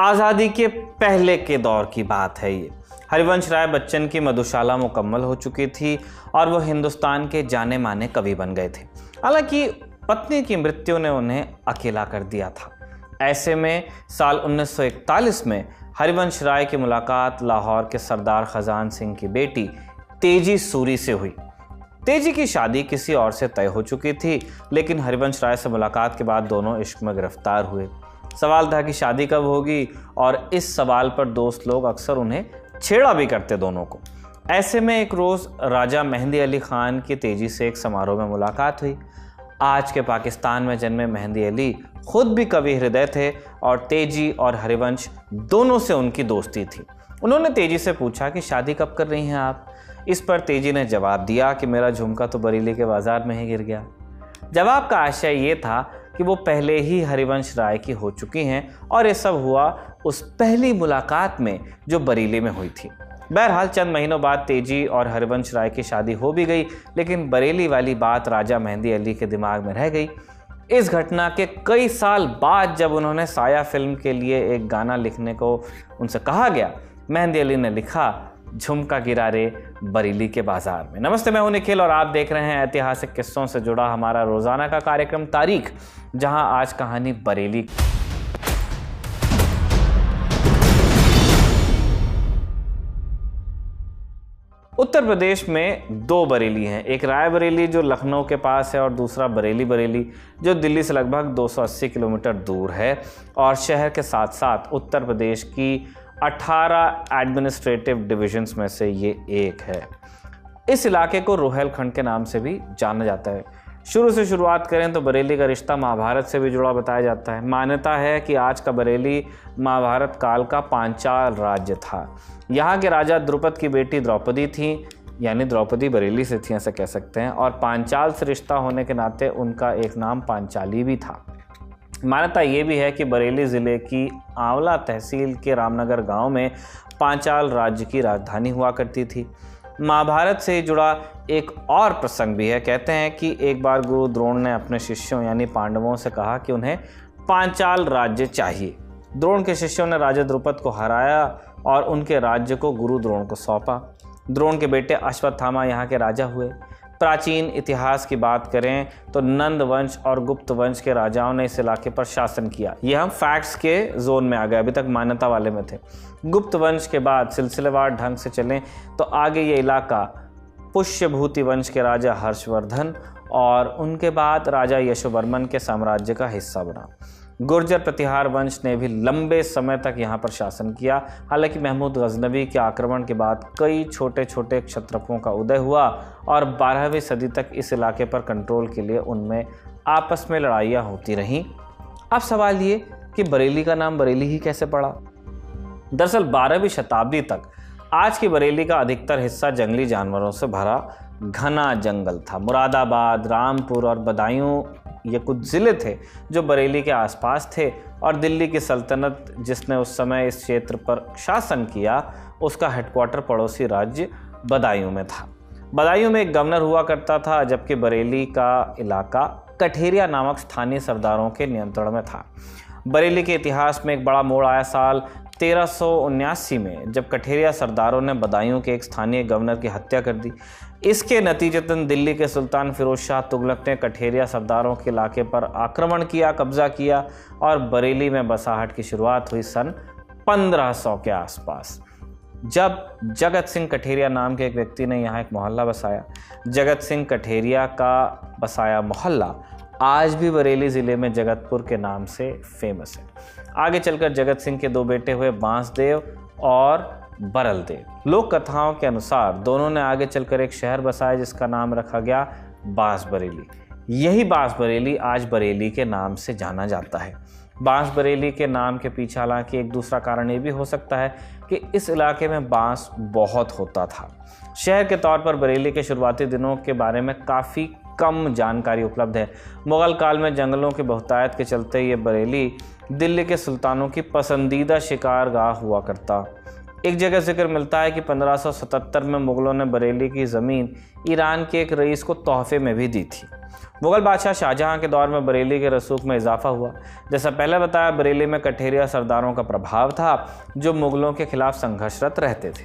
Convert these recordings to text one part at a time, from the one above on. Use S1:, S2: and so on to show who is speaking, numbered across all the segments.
S1: आज़ादी के पहले के दौर की बात है ये। हरिवंश राय बच्चन की मधुशाला मुकम्मल हो चुकी थी और वो हिंदुस्तान के जाने माने कवि बन गए थे। हालांकि पत्नी की मृत्यु ने उन्हें अकेला कर दिया था। ऐसे में साल 1941 में हरिवंश राय की मुलाकात लाहौर के सरदार खजान सिंह की बेटी तेजी सूरी से हुई। तेजी की शादी किसी और से तय हो चुकी थी, लेकिन हरिवंश राय से मुलाकात के बाद दोनों इश्क में गिरफ्तार हुए। सवाल था कि शादी कब होगी, और इस सवाल पर दोस्त लोग अक्सर उन्हें छेड़ा भी करते दोनों को। ऐसे में एक रोज़ राजा मेहंदी अली खान की तेजी से एक समारोह में मुलाकात हुई। आज के पाकिस्तान में जन्मे मेहंदी अली खुद भी कवि हृदय थे और तेजी और हरिवंश दोनों से उनकी दोस्ती थी। उन्होंने तेजी से पूछा कि शादी कब कर रही हैं आप। इस पर तेजी ने जवाब दिया कि मेरा झुमका तो बरेली के बाजार में ही गिर गया। जवाब का आशय ये था कि वो पहले ही हरिवंश राय की हो चुकी हैं और ये सब हुआ उस पहली मुलाकात में जो बरेली में हुई थी। बहरहाल चंद महीनों बाद तेजी और हरिवंश राय की शादी हो भी गई, लेकिन बरेली वाली बात राजा मेहंदी अली के दिमाग में रह गई। इस घटना के कई साल बाद जब उन्होंने साया फिल्म के लिए एक गाना लिखने को उनसे कहा गया, मेहंदी अली ने लिखा, झुमका गिरा रे बरेली के बाजार में। नमस्ते, मैं हूं निखिल और आप देख रहे हैं ऐतिहासिक किस्सों से जुड़ा हमारा रोजाना का कार्यक्रम तारीख, जहां आज कहानी बरेली। उत्तर प्रदेश में दो बरेली हैं, एक राय बरेली जो लखनऊ के पास है और दूसरा बरेली बरेली जो दिल्ली से लगभग 280 किलोमीटर दूर है और शहर के साथ साथ उत्तर प्रदेश की 18 एडमिनिस्ट्रेटिव डिविजन्स में से ये एक है। इस इलाके को रोहेलखंड के नाम से भी जाना जाता है। शुरू से शुरुआत करें तो बरेली का रिश्ता महाभारत से भी जुड़ा बताया जाता है। मान्यता है कि आज का बरेली महाभारत काल का पांचाल राज्य था। यहाँ के राजा द्रुपद की बेटी द्रौपदी थी, यानी द्रौपदी बरेली से थी ऐसा कह सकते हैं, और पांचाल से रिश्ता होने के नाते उनका एक नाम पांचाली भी था। मान्यता ये भी है कि बरेली ज़िले की आंवला तहसील के रामनगर गांव में पांचाल राज्य की राजधानी हुआ करती थी। महाभारत से जुड़ा एक और प्रसंग भी है। कहते हैं कि एक बार गुरु द्रोण ने अपने शिष्यों यानी पांडवों से कहा कि उन्हें पांचाल राज्य चाहिए। द्रोण के शिष्यों ने राजा द्रुपद को हराया और उनके राज्य को गुरु द्रोण को सौंपा। द्रोण के बेटे अश्वत्थामा यहाँ के राजा हुए। प्राचीन इतिहास की बात करें तो नंद वंश और गुप्त वंश के राजाओं ने इस इलाके पर शासन किया। ये हम फैक्ट्स के जोन में आ गए, अभी तक मान्यता वाले में थे। गुप्त वंश के बाद सिलसिलेवार ढंग से चलें तो आगे ये इलाका पुष्यभूति वंश के राजा हर्षवर्धन और उनके बाद राजा यशोवर्मन के साम्राज्य का हिस्सा बना। गुर्जर प्रतिहार वंश ने भी लंबे समय तक यहाँ पर शासन किया। हालांकि महमूद गजनवी के आक्रमण के बाद कई छोटे छोटे क्षत्रपों का उदय हुआ और 12वीं सदी तक इस इलाके पर कंट्रोल के लिए उनमें आपस में लड़ाइयाँ होती रहीं। अब सवाल ये कि बरेली का नाम बरेली ही कैसे पड़ा। दरअसल 12वीं शताब्दी तक आज की बरेली का अधिकतर हिस्सा जंगली जानवरों से भरा घना जंगल था। मुरादाबाद, रामपुर और बदायूं ये कुछ ज़िले थे जो बरेली के आसपास थे, और दिल्ली की सल्तनत जिसने उस समय इस क्षेत्र पर शासन किया, उसका हेडक्वार्टर पड़ोसी राज्य बदायूं में था। बदायूं में एक गवर्नर हुआ करता था, जबकि बरेली का इलाका कठेरिया नामक स्थानीय सरदारों के नियंत्रण में था। बरेली के इतिहास में एक बड़ा मोड़ आया साल 1379 में, जब कठेरिया सरदारों ने बदायूं के एक स्थानीय गवर्नर की हत्या कर दी। इसके नतीजतन दिल्ली के सुल्तान फिरोज शाह तुगलक ने कठेरिया सरदारों के इलाके पर आक्रमण किया, कब्जा किया और बरेली में बसाहट की शुरुआत हुई सन 1500 के आसपास, जब जगत सिंह कठेरिया नाम के एक व्यक्ति ने यहाँ एक मोहल्ला बसाया। जगत सिंह कठेरिया का बसाया मोहल्ला आज भी बरेली ज़िले में जगतपुर के नाम से फेमस है। आगे चलकर जगत सिंह के दो बेटे हुए बांसदेव और बरलदेव। लोक कथाओं के अनुसार दोनों ने आगे चलकर एक शहर बसाया जिसका नाम रखा गया बांस बरेली। यही बांस बरेली आज बरेली के नाम से जाना जाता है। बांस बरेली के नाम के पीछे हालांकि एक दूसरा कारण ये भी हो सकता है कि इस इलाके में बांस बहुत होता था। शहर के तौर पर बरेली के शुरुआती दिनों के बारे में काफ़ी कम जानकारी उपलब्ध है। मुग़ल काल में जंगलों की बहुतायत के चलते ये बरेली दिल्ली के सुल्तानों की पसंदीदा शिकारगाह हुआ करता। एक जगह जिक्र मिलता है कि 1577 में मुग़लों ने बरेली की ज़मीन ईरान के एक रईस को तोहफे में भी दी थी। मुगल बादशाह शाहजहां के दौर में बरेली के रसूख में इजाफा हुआ। जैसा पहले बताया, बरेली में कठेरिया सरदारों का प्रभाव था जो मुगलों के खिलाफ संघर्षरत रहते थे।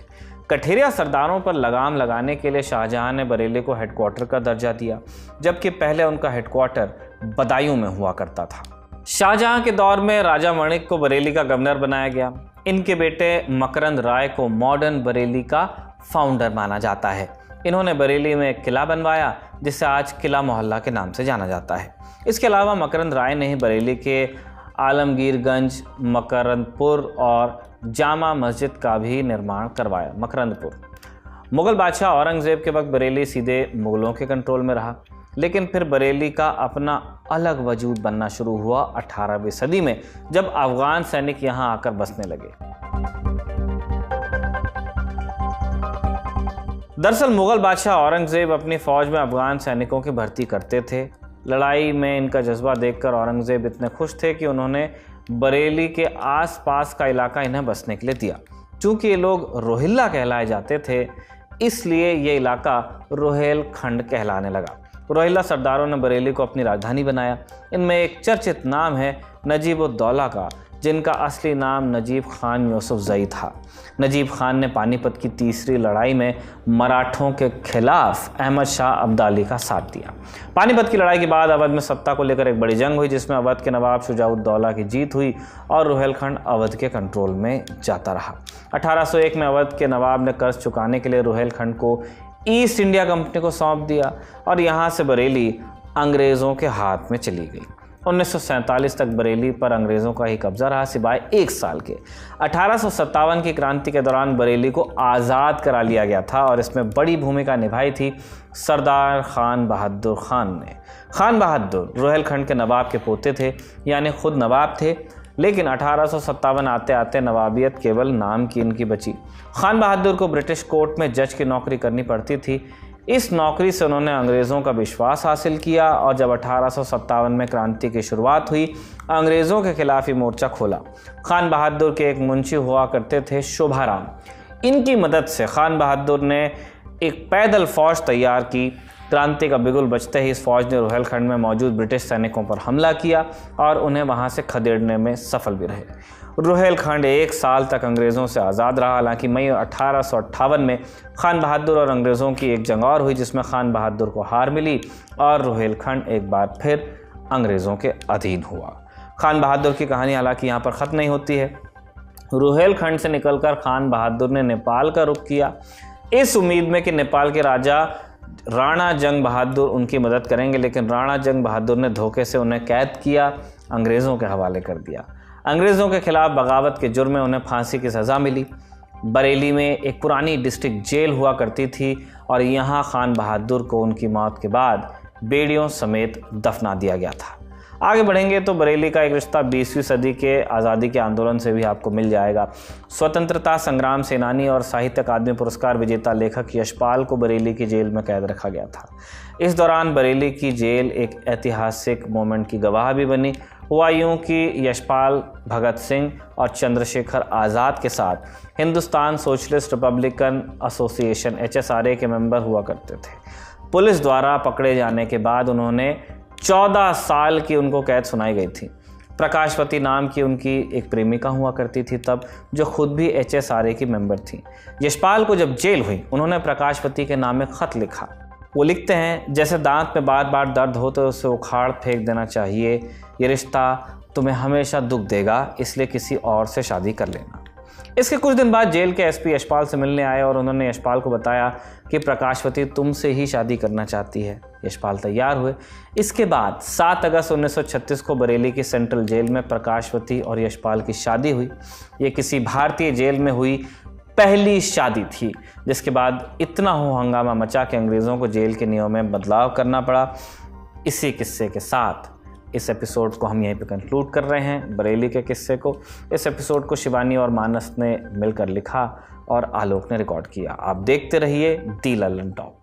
S1: कठेरिया सरदारों पर लगाम लगाने के लिए शाहजहां ने बरेली को हेडक्वार्टर का दर्जा दिया, जबकि पहले उनका हेडक्वार्टर बदायूं में हुआ करता था। शाहजहां के दौर में राजा मणिक को बरेली का गवर्नर बनाया गया। इनके बेटे मकरंद राय को मॉडर्न बरेली का फाउंडर माना जाता है। इन्होंने बरेली में एक किला बनवाया जिसे आज किला मोहल्ला के नाम से जाना जाता है। इसके अलावा मकरंद राय ने ही बरेली के आलमगीरगंज, मकरंदपुर और जामा मस्जिद का भी निर्माण करवाया। मकरंदपुर मुगल बादशाह औरंगज़ेब के वक्त बरेली सीधे मुगलों के कंट्रोल में रहा, लेकिन फिर बरेली का अपना अलग वजूद बनना शुरू हुआ 18वीं सदी में, जब अफगान सैनिक यहाँ आकर बसने लगे। दरअसल मुगल बादशाह औरंगज़ेब अपनी फ़ौज में अफगान सैनिकों की भर्ती करते थे। लड़ाई में इनका जज्बा देखकर औरंगज़ेब इतने खुश थे कि उन्होंने बरेली के आसपास का इलाका इन्हें बसने के लिए दिया। चूँकि ये लोग रोहिल्ला कहलाए जाते थे, इसलिए ये इलाका रोहेलखंड कहलाने लगा। रोहिल्ला सरदारों ने बरेली को अपनी राजधानी बनाया। इनमें एक चर्चित नाम है नजीब-उद-दौला का, जिनका असली नाम नजीब खान यूसुफजई था। नजीब खान ने पानीपत की तीसरी लड़ाई में मराठों के खिलाफ अहमद शाह अब्दाली का साथ दिया। पानीपत की लड़ाई के बाद अवध में सत्ता को लेकर एक बड़ी जंग हुई, जिसमें अवध के नवाब शुजा-उद-दौला की जीत हुई और रोहेलखंड अवध के कंट्रोल में जाता रहा। 1801 में अवध के नवाब ने कर्ज चुकाने के लिए रोहेलखंड को ईस्ट इंडिया कंपनी को सौंप दिया और यहाँ से बरेली अंग्रेज़ों के हाथ में चली गई। 1947 तक बरेली पर अंग्रेज़ों का ही कब्जा रहा, सिवाय 1 साल के। 1857 की क्रांति के दौरान बरेली को आज़ाद करा लिया गया था और इसमें बड़ी भूमिका निभाई थी सरदार खान बहादुर खान ने। खान बहादुर रोहेलखंड के नवाब के पोते थे, यानी खुद नवाब थे, लेकिन 1857 आते आते नवाबियत केवल नाम की इनकी बची। खान बहादुर को ब्रिटिश कोर्ट में जज की नौकरी करनी पड़ती थी। इस नौकरी से उन्होंने अंग्रेज़ों का विश्वास हासिल किया और जब 1857 में क्रांति की शुरुआत हुई, अंग्रेज़ों के खिलाफ ही मोर्चा खोला। खान बहादुर के एक मुंशी हुआ करते थे शोभाराम। इनकी मदद से खान बहादुर ने एक पैदल फौज तैयार की। क्रांति का बिगुल बजते ही इस फौज ने रोहेलखंड में मौजूद ब्रिटिश सैनिकों पर हमला किया और उन्हें वहां से खदेड़ने में सफल भी रहे। रोहेलखंड 1 साल तक अंग्रेज़ों से आज़ाद रहा। हालांकि मई 1858 में खान बहादुर और अंग्रेज़ों की एक जंग और हुई, जिसमें खान बहादुर को हार मिली और रोहेलखंड एक बार फिर अंग्रेज़ों के अधीन हुआ। खान बहादुर की कहानी हालांकि यहाँ पर ख़त्म नहीं होती है। रोहेलखंड से निकलकर खान बहादुर ने नेपाल का रुख किया, इस उम्मीद में कि नेपाल के राजा राणा जंग बहादुर उनकी मदद करेंगे, लेकिन राणा जंग बहादुर ने धोखे से उन्हें कैद किया, अंग्रेज़ों के हवाले कर दिया। अंग्रेज़ों के खिलाफ बगावत के जुर्म में उन्हें फांसी की सज़ा मिली। बरेली में एक पुरानी डिस्ट्रिक्ट जेल हुआ करती थी और यहाँ खान बहादुर को उनकी मौत के बाद बेड़ियों समेत दफना दिया गया था। आगे बढ़ेंगे तो बरेली का एक रिश्ता 20वीं सदी के आज़ादी के आंदोलन से भी आपको मिल जाएगा। स्वतंत्रता संग्राम सेनानी और साहित्य अकादमी पुरस्कार विजेता लेखक यशपाल को बरेली की जेल में कैद रखा गया था। इस दौरान बरेली की जेल एक ऐतिहासिक मोमेंट की गवाह भी बनी। हुआ यूँ कि यशपाल भगत सिंह और चंद्रशेखर आज़ाद के साथ Hindustan socialist Republican association HSRA के मेंबर हुआ करते थे। पुलिस द्वारा पकड़े जाने के बाद उन्होंने 14 साल की उनको कैद सुनाई गई थी। प्रकाशवती नाम की उनकी एक प्रेमिका हुआ करती थी तब, जो खुद भी HSRA की मेंबर थी। यशपाल को जब जेल हुई, उन्होंने प्रकाशवती के नाम में ख़त लिखा। वो लिखते हैं, जैसे दांत में बार बार दर्द हो तो उसे उखाड़ फेंक देना चाहिए। ये रिश्ता तुम्हें हमेशा दुख देगा, इसलिए किसी और से शादी कर लेना। इसके कुछ दिन बाद जेल के SP यशपाल से मिलने आए और उन्होंने यशपाल को बताया कि प्रकाशवती तुमसे ही शादी करना चाहती है। यशपाल तैयार हुए। इसके बाद 7 अगस्त 1936 को बरेली की सेंट्रल जेल में प्रकाशवती और यशपाल की शादी हुई। ये किसी भारतीय जेल में हुई पहली शादी थी, जिसके बाद इतना हो हंगामा मचा कि अंग्रेज़ों को जेल के नियमों में बदलाव करना पड़ा। इसी किस्से के साथ इस एपिसोड को हम यहीं पे कंक्लूड कर रहे हैं, बरेली के किस्से को। इस एपिसोड को शिवानी और मानस ने मिलकर लिखा और आलोक ने रिकॉर्ड किया। आप देखते रहिए दी लल्लन टॉप।